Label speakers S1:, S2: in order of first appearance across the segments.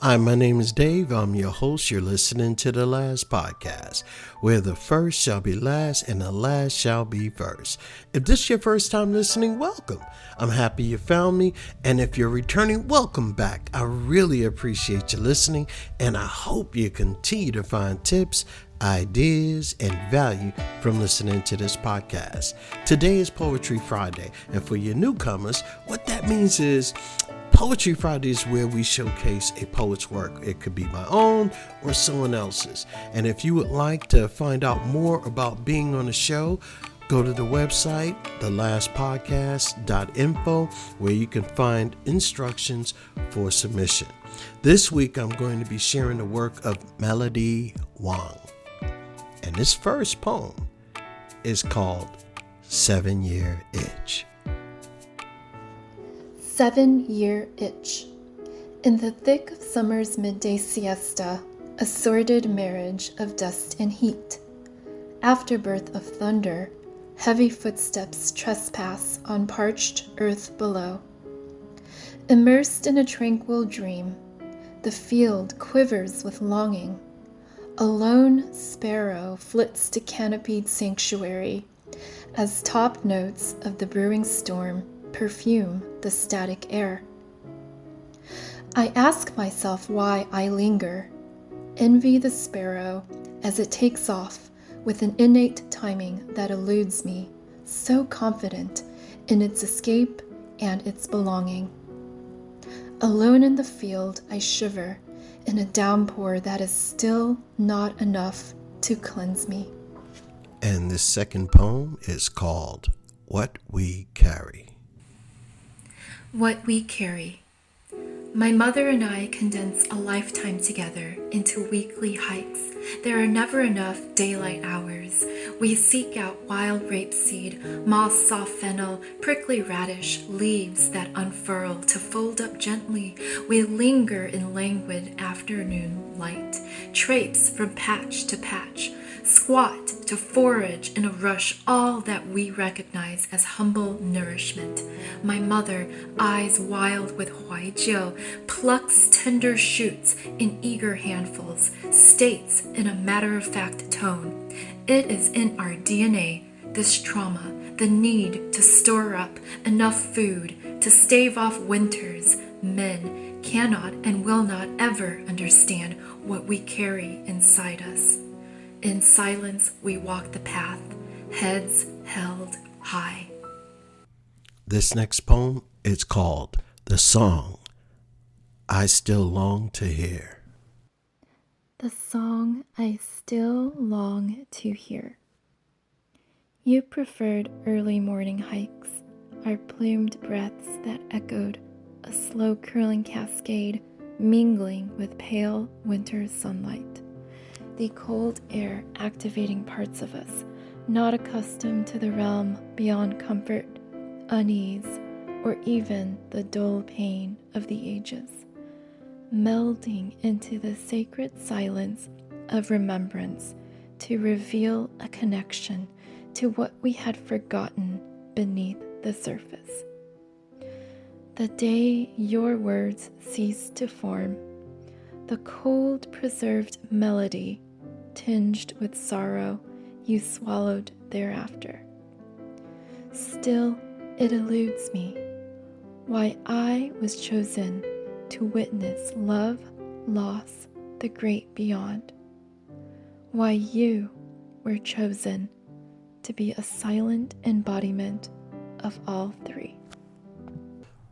S1: Hi, my name is Dave. I'm your host. You're listening to The Last Podcast, where the first shall be last and the last shall be first. If this is your first time listening, welcome. I'm happy you found me, and if you're returning, welcome back. I really appreciate you listening, and I hope you continue to find tips, ideas, and value from listening to this podcast. Today is Poetry Friday, and for your newcomers, what that means is Poetry Friday is where we showcase a poet's work. It could be my own or someone else's. And if you would like to find out more about being on the show, go to the website, thelastpodcast.info, where you can find instructions for submission. This week, I'm going to be sharing the work of Melody Wang. And this first poem is called 7-Year Itch.
S2: 7-year itch. In the thick of summer's midday siesta, a sordid marriage of dust and heat. Afterbirth of thunder, heavy footsteps trespass on parched earth below. Immersed in a tranquil dream, the field quivers with longing. A lone sparrow flits to canopied sanctuary as top notes of the brewing storm perfume the static air. I ask myself why I linger, envy the sparrow as it takes off with an innate timing that eludes me, so confident in its escape and its belonging. Alone in the field, I shiver in a downpour that is still not enough to cleanse me.
S1: And this second poem is called What We Carry.
S2: What we carry. My mother and I condense a lifetime together into weekly hikes. There are never enough daylight hours. We seek out wild rapeseed, moss soft fennel, prickly radish, leaves that unfurl to fold up gently. We linger in languid afternoon light, traipse from patch to patch, squat to forage in a rush, all that we recognize as humble nourishment. My mother, eyes wild with huaijiu, plucks tender shoots in eager handfuls, states in a matter-of-fact tone, it is in our DNA, this trauma, the need to store up enough food to stave off winters. Men cannot and will not ever understand what we carry inside us. In silence, we walk the path, heads held high.
S1: This next poem is called The Song I Still Long to Hear.
S2: The song I still long to hear. You preferred early morning hikes, our plumed breaths that echoed, a slow curling cascade mingling with pale winter sunlight. The cold air activating parts of us, not accustomed to the realm beyond comfort, unease, or even the dull pain of the ages, melding into the sacred silence of remembrance to reveal a connection to what we had forgotten beneath the surface. The day your words ceased to form, the cold preserved melody tinged with sorrow you swallowed thereafter. Still, it eludes me why I was chosen to witness love, loss, the great beyond. Why you were chosen to be a silent embodiment of all three.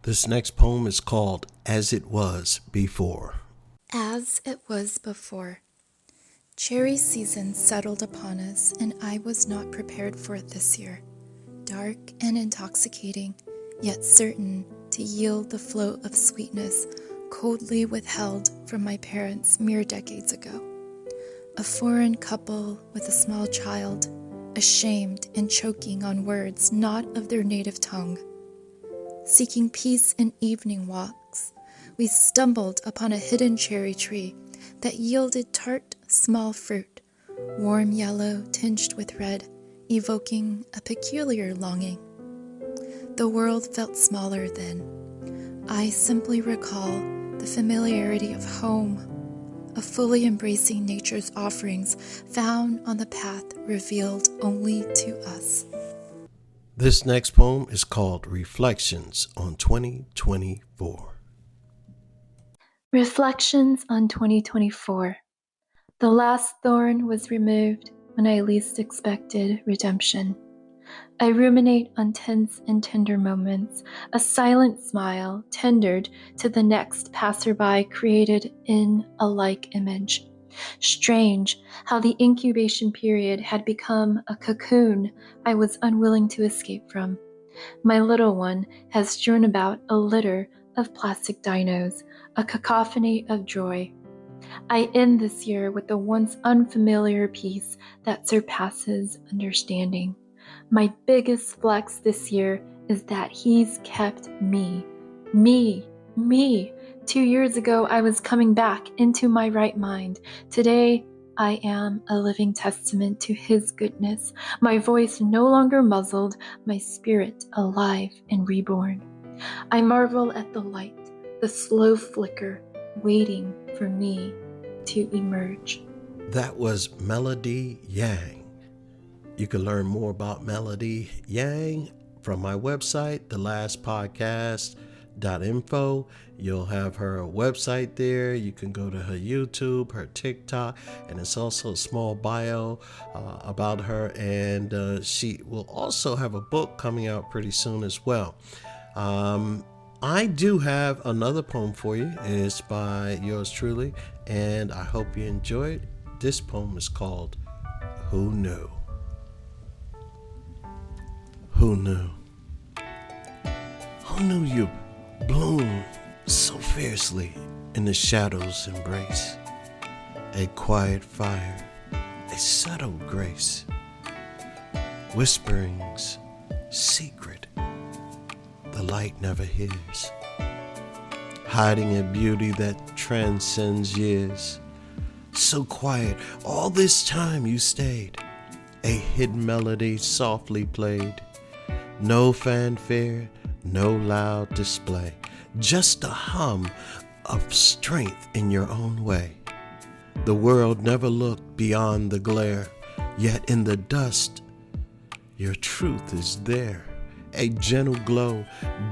S1: This next poem is called As It Was Before.
S2: As it was before. Cherry season settled upon us, and I was not prepared for it this year. Dark and intoxicating, yet certain to yield the float of sweetness coldly withheld from my parents mere decades ago. A foreign couple with a small child, ashamed and choking on words not of their native tongue. Seeking peace in evening walks, we stumbled upon a hidden cherry tree that yielded tart, small fruit, warm yellow tinged with red, evoking a peculiar longing. The world felt smaller then. I simply recall the familiarity of home, of fully embracing nature's offerings found on the path revealed only to us.
S1: This next poem is called Reflections on 2024.
S2: Reflections on 2024. The last thorn was removed when I least expected redemption. I ruminate on tense and tender moments, a silent smile tendered to the next passerby created in a like image. Strange how the incubation period had become a cocoon I was unwilling to escape from. My little one has strewn about a litter of plastic dinos, a cacophony of joy. I end this year with a once unfamiliar peace that surpasses understanding. My biggest flex this year is that he's kept me. Me. 2 years ago, I was coming back into my right mind. Today, I am a living testament to his goodness, my voice no longer muzzled, my spirit alive and reborn. I marvel at the light, the slow flicker, waiting for me to emerge.
S1: That was Melody Yang. You can learn more about Melody Yang from my website, thelastpodcast.info. You'll have her website there. You can go to her YouTube, her TikTok, and it's also a small bio about her. And she will also have a book coming out pretty soon as well. I do have another poem for you. It's by yours truly, and I hope you enjoy it. This poem is called Who Knew? Who knew? Who knew you bloom so fiercely in the shadow's embrace? A quiet fire, a subtle grace, whisperings, secret, the light never hears, hiding a beauty that transcends years. So quiet, all this time you stayed, a hidden melody softly played. No fanfare, no loud display, just a hum of strength in your own way. The world never looked beyond the glare, yet in the dust, your truth is there. A gentle glow,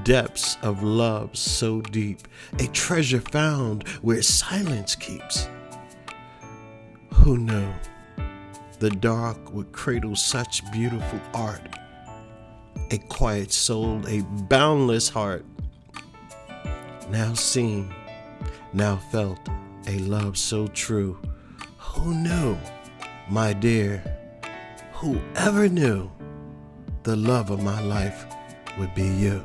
S1: depths of love so deep, a treasure found where silence keeps. Who knew the dark would cradle such beautiful art? A quiet soul, a boundless heart. Now seen, now felt, a love so true. Who knew, my dear, who ever knew the love of my life would be you?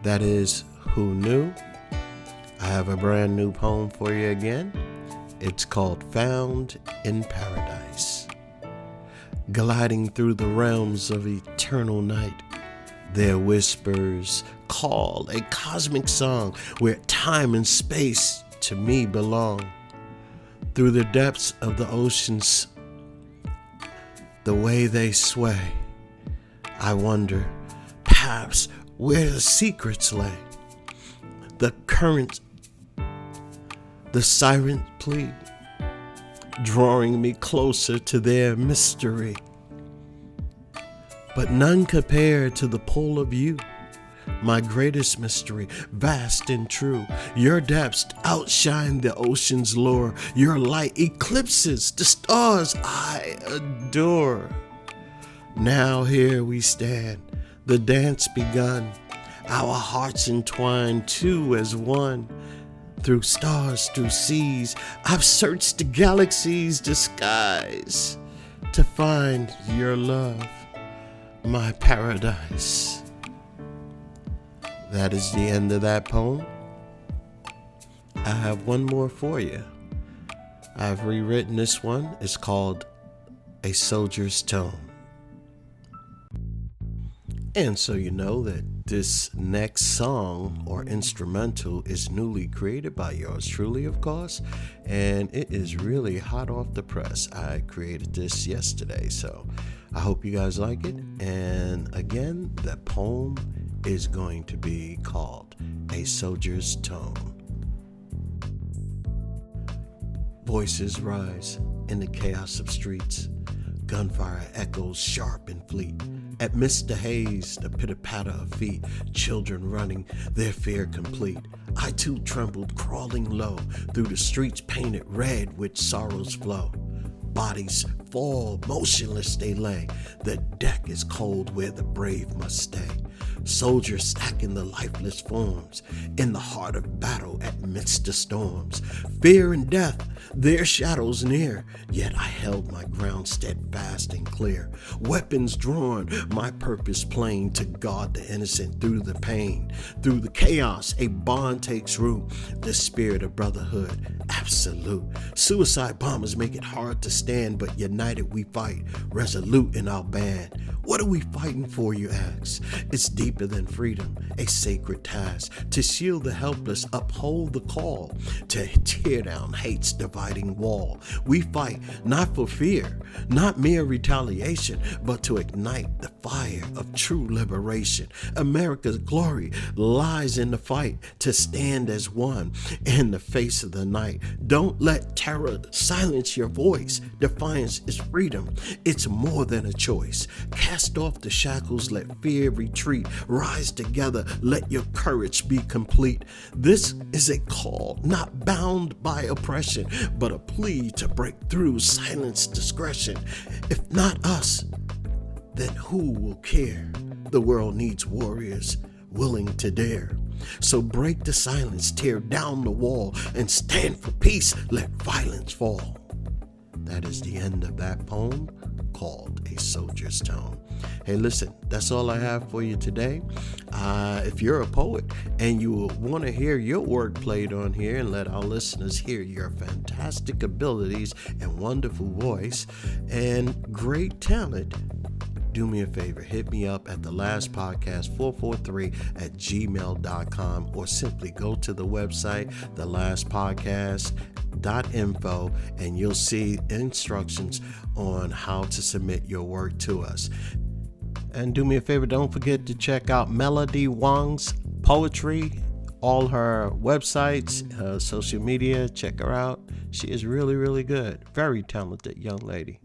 S1: That is Who Knew. I have a brand new poem for you again. It's called Found in Paradise. Gliding through the realms of eternal night, their whispers call a cosmic song where time and space to me belong. Through the depths of the oceans, the way they sway, I wonder, perhaps, where the secrets lay. The current, the siren plead, drawing me closer to their mystery. But none compared to the pull of you, my greatest mystery, vast and true. Your depths outshine the ocean's lure. Your light eclipses the stars I adore. Now here we stand, the dance begun, our hearts entwined two as one. Through stars, through seas, I've searched the galaxy's disguise to find your love, my paradise. That is the end of that poem. I have one more for you. I've rewritten this one. It's called A Soldier's Tone. And so you know that this next song or instrumental is newly created by yours truly, of course, and it is really hot off the press. I created this yesterday, so I hope you guys like it. And again, the poem is going to be called A Soldier's Tone. Voices rise in the chaos of streets. Gunfire echoes sharp and fleet. Amidst the haze, the pitter-patter of feet, children running, their fear complete. I too trembled, crawling low, through the streets painted red with sorrow's flow. Bodies fall, motionless they lay. The deck is cold where the brave must stay. Soldiers stacking the lifeless forms in the heart of battle amidst the storms. Fear and death, their shadows near, yet I held my ground steadfast and clear. Weapons drawn, my purpose plain, to guard the innocent through the pain. Through the chaos, a bond takes root, the spirit of brotherhood, absolute. Suicide bombers make it hard to stand, but united we fight, resolute in our band. What are we fighting for, you ask? It's deeper than freedom, a sacred task. To shield the helpless, uphold the call. To tear down hate's dividing wall. We fight not for fear, not mere retaliation, but to ignite the fire of true liberation. America's glory lies in the fight to stand as one in the face of the night. Don't let terror silence your voice. Defiance is freedom. It's more than a choice. Cast off the shackles, let fear retreat. Rise together, let your courage be complete. This is a call not bound by oppression, but a plea to break through silence discretion. If not us, then who will care? The world needs warriors willing to dare. So break the silence, tear down the wall, and stand for peace, let violence fall. That is the end of that poem called A Soldier's Tone. Hey, listen, that's all I have for you today. If you're a poet and you want to hear your work played on here and let our listeners hear your fantastic abilities and wonderful voice and great talent, do me a favor, hit me up at thelastpodcast443@gmail.com, or simply go to the website, thelastpodcast.info, and you'll see instructions on how to submit your work to us. And do me a favor, don't forget to check out Melody Wang's poetry, all her websites, her social media. Check her out. She is really, really good. Very talented young lady.